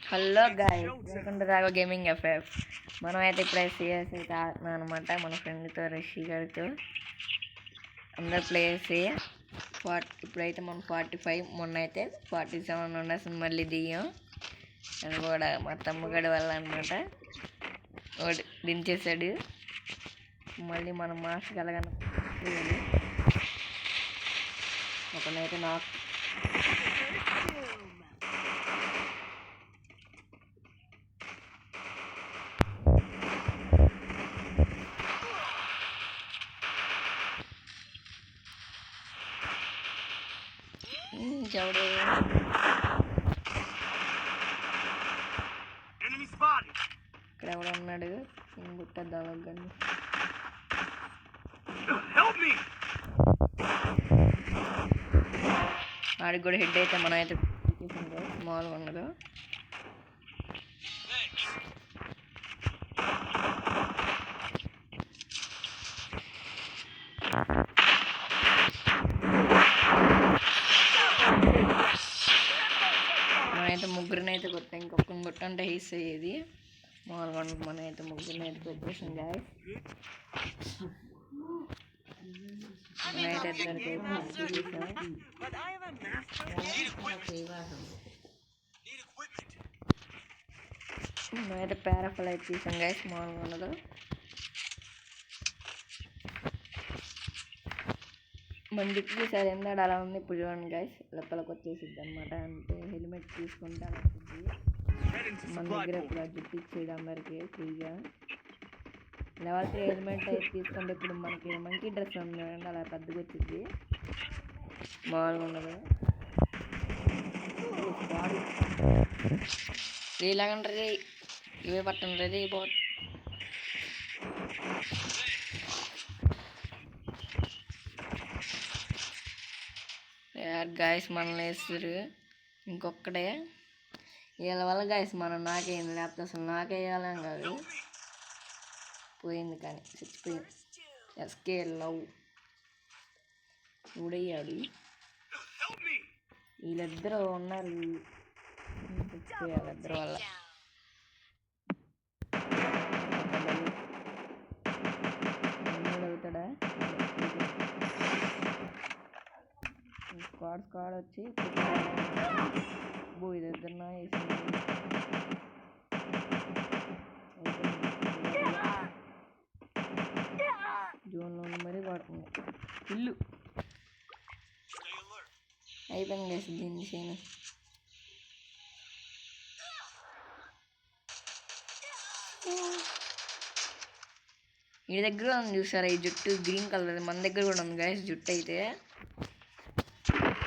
Hello guys, welcome to Raghava gaming FF. మనం అయితే ఇప్పుడైతే సిఎస్ అయితే ఆడుతున్నాం అనమాట. మన ఫ్రెండ్తో రిషి గారితో అందరు ప్లేయర్స్. ఇప్పుడైతే మనం 45, మొన్న అయితే 47 ఉండాల్సింది, మళ్ళీ దిగాం. అది కూడా మా తమ్ముగడి వల్ల అనమాట. ఒకటి దించేసాడు. మళ్ళీ మనం మాస్కి ఎలాగన్నా ఒకనైతే నాకు చెవుడు ఇక్కడ ఎవడ ఉన్నాడు. గుట్టేద్దాం కానీ ఆడికి కూడా హెడ్ అయితే మనం అయితే మామూలుగా ఉండదు. మనమైతే ముగ్గురిని అయితే కొట్టాం. ఇంకొక కొట్టంటే హీస్ అయ్యేది. మామూలుగా ఉండదు. మనం అయితే ముగ్గురిని అయితే కొట్టేసాం గాయ్స్. మనమైతే పారాఫల్ అయితే తీసాం గాయ్స్. మామూలుగా ఉండదు. మన జుట్టుకి సరే ఎందాడు అలా ఉంది. ఇప్పుడు చూడండి గాయ్స్, లెక్కలకు వచ్చేసిద్ది అనమాట. అంటే హెల్మెట్ తీసుకుంటే అలా వస్తుంది. మన దగ్గర ఇప్పుడు ఆ జుట్టు ఇచ్చేది అందరికి ఫ్రీగా. లెవెల్ 3 హెల్మెట్ అయితే తీసుకుంటే ఇప్పుడు మనకి మంకీ డ్రెస్ ఉందండి, అలా పెద్దగా వచ్చింది. మామూలుగా ఉండదు. ఇలాగంటే ఇవే పట్టండి రెడీ అయిపోతుంది. గాయస్ మనల్ని వేస్తారు. ఇంకొక్కడే వీళ్ళ వల్ల గాయస్ మనం నాకేయింది. లేకపోతే అసలు నాకేయాలని కాదు, పోయింది కానీ చచ్చిపోయింది. ఎస్కే లవ్ ఊడయ్యాడు. వీళ్ళిద్దరు ఉన్నారు, చచ్చిపోయారు ఇద్దరు వల్ల. అవుతాడా స్క్వాడ్ వచ్చి ఇది ఇద్దరు జోన్లో మరీ పడుతుంది. ఇల్లు అయిపోయింది వేసి దీన్ని చేయను. ఈ దగ్గర ఉంది చూసారా ఈ జుట్టు, గ్రీన్ కలర్. మన దగ్గర కూడా ఉంది గాయస్ జుట్టు అయితే.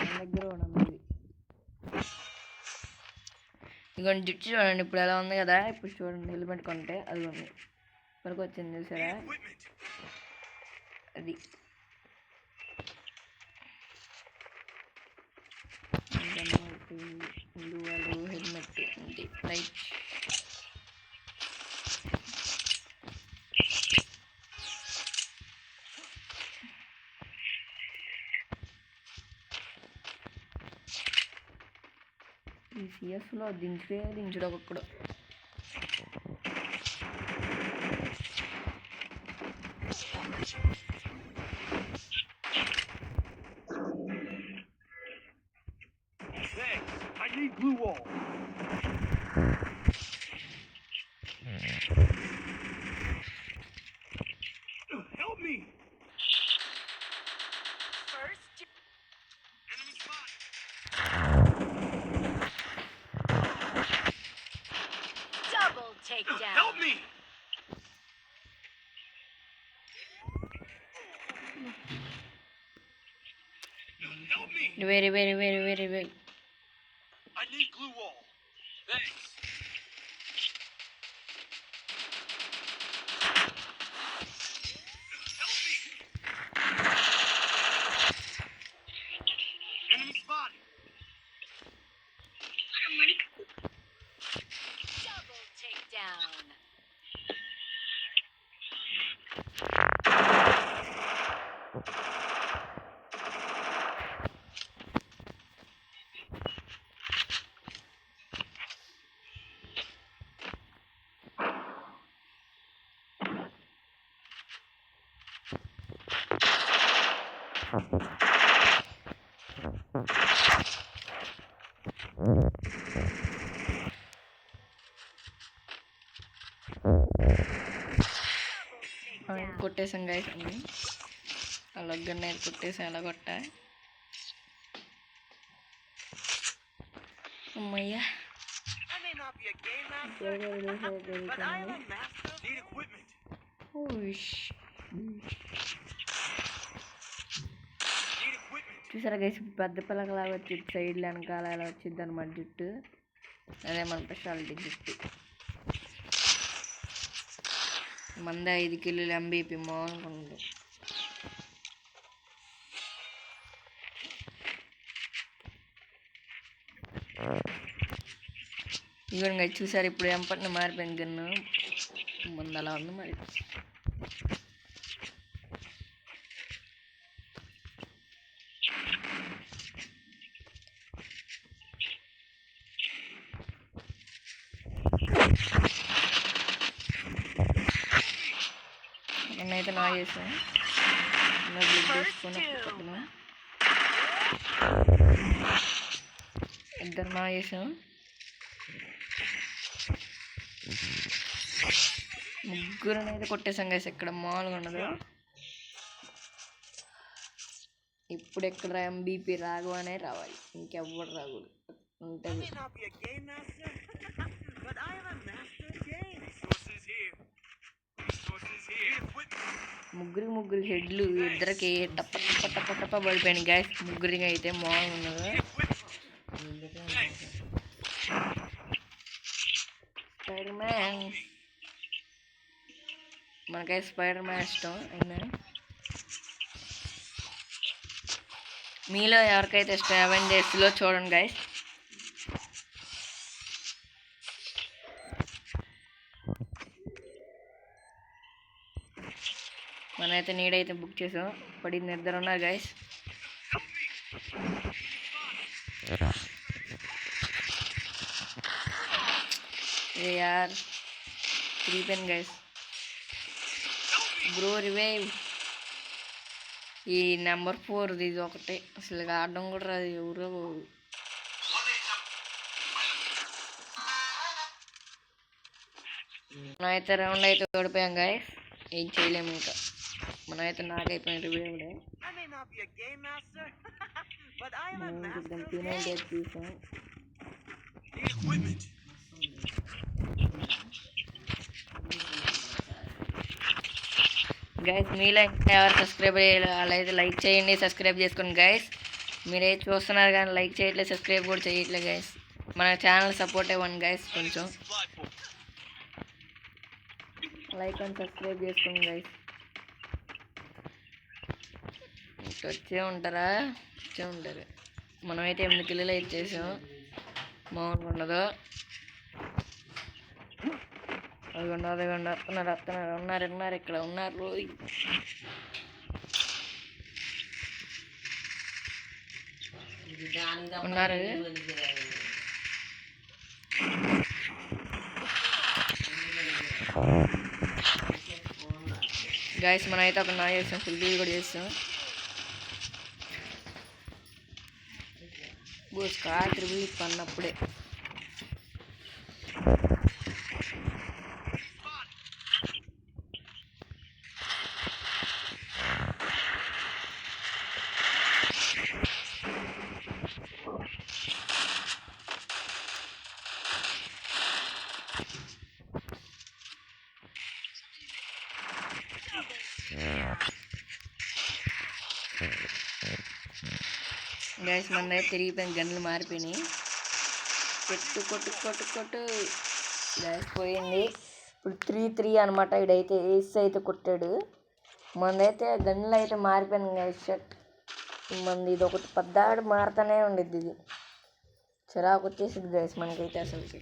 మన దగ్గర కూడా ఉంది. ఇదిగోండి జుట్టు చూడండి ఇప్పుడు ఎలా ఉంది కదా. ఇప్పుడు చూడండి హెల్మెట్ కొంటే అది ఉంది, ఇప్పటికి వచ్చింది చూసారా అది. వాళ్ళు హెల్మెట్ ఉంది రైట్. ఈ సిఎస్లో దించడం ఒక్కడు. Blue wall. Help me. First enemy spot. Double takedown. Help me. Help me. Very I need glue wall. Thanks. Help me. Enemy spotted. Double takedown. కొట్టేసాం గైస్ అన్ని. అలా గన్న కొట్టేసాం అలా కొట్ట. అమ్మయ్యా I may not be a game master, but I am a master. Need equipment. Need equipment. చూసారా guys పెద్ద పిల్లకలాగా వచ్చి side వెనకాల అలా వచ్చింది అనమాట జుట్టు. అదే మన స్పెషాలిటీ జుట్టు. మంద 5 కిలోలు ఎంబీపీ మానుకుంది. ఇవన్నీ చూసారు ఇప్పుడు ఎంపటిని మారిపోయింది గన్ను. ముందు అలా ఉంది మరి. నేనైతే నా చేసాను తీసుకుని ఇద్దరు నా చేసాం. ముగ్గురుని అయితే కొట్టేసాం గైస్. ఇక్కడ మామూలుగా ఉండదు. ఇప్పుడు ఎక్కడ ఎంబీపీ రాఘవనే రావాలి, ఇంకెవ్వరు రాకూడదు ఉంటుంది. ముగ్గురు హెడ్లు ఇద్దరికి టప్ప టప్ప టప్ప టప్ప పడిపోయాను గ్యాస్. ముగ్గురికి అయితే మామూలుగా ఉన్నది. స్పైడర్ మ్యాన్ మనకైతే స్పైడర్ మ్యాన్ ఇష్టం. అయినా మీలో ఎవరికైతే ఇష్టం అవెంజర్స్లో చూడండి గైస్. మనైతే నీడైతే బుక్ చేసాం. పడింది ఇద్దరు ఉన్నారు గైస్. యార్ 3 పెన్ గైస్. Bro revive. ఈ నెంబర్ 4 ఇది ఒకటే అసలు ఆడడం కూడా రాదు. ఎవరో మనమైతే రౌండ్ అయితే ఓడిపోయాం గైస్. ఏం చేయలేము ఇంకా. మనమైతే నాకైపోయిన రివైవ్ తీసాం. గైస్ మీలో ఇంకా ఎవరు సబ్స్క్రైబ్ చేయాలి అలా అయితే లైక్ చేయండి, సబ్స్క్రైబ్ చేసుకోండి గైస్. మీరైతే చూస్తున్నారు కానీ లైక్ చేయట్లేదు, సబ్స్క్రైబ్ కూడా చేయట్లేదు గైస్. మన ఛానల్ సపోర్ట్ ఇవ్వండి గైస్. కొంచెం లైక్ అండ్ సబ్స్క్రైబ్ చేసుకోండి గైస్. వచ్చే ఉంటారా? వచ్చే ఉంటారు. మనమైతే 8 కిలోలు అయితే చేసాం. మామూలుగా ఉండదు. అదిగొండి వస్తున్నారు ఇక్కడ ఉన్నారు. ఉన్నారు గైస్. మనమైతే ఒక నా చేస్తాం, ఫుల్ బీ కూడా చేస్తాం. స్కార్ ట్రిబుల్ పన్నప్పుడే గైస్. మన తిరిగిపోయిన గన్నులు మారిపోయినాయి. కొట్టు గైస్ పోయింది. ఇప్పుడు 3-3 అనమాట. ఇడైతే ఏస్ అయితే కొట్టాడు. మనదైతే గన్నులు అయితే మారిపోయింది గైస్. షట్ మంది ఇది ఒకటి పద్దాడు మారుతూనే ఉండిద్ది. ఇది చిరాకు వచ్చేసింది గైస్ మనకైతే అసలుకి.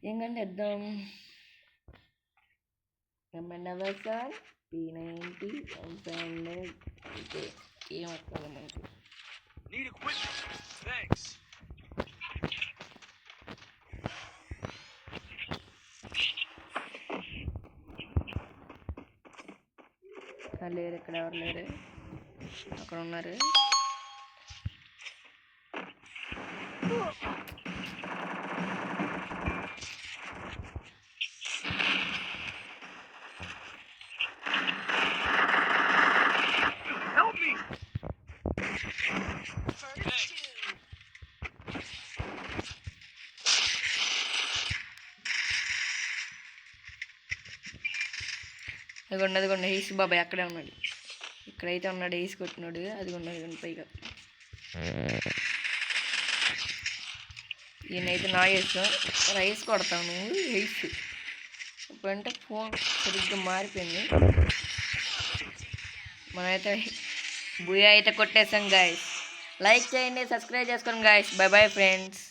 ఏంటంటే ఇద్దాం. M&N P90 500 అయితే ఏమవుతుంది మనకి. లేరు, ఇక్కడ ఎవరు లేరు, అక్కడ ఉన్నారు. Help me! అదిగోండి హీస్ బాబాయ్ అక్కడే ఉన్నాడు. ఇక్కడైతే ఉన్నాడు, హీస్ కొట్టినాడు. అదిగోండి పైగా ఈయనైతే నా రైస్ కొడతాను. హీస్ ఇప్పుడంటే ఫోన్ సరిగ్గా మారిపోయింది. మనమైతే బుయా అయితే కొట్టేసాం గాయస్. లైక్ చేయండి, సబ్స్క్రైబ్ చేసుకోండి గాయస్. By bye friends.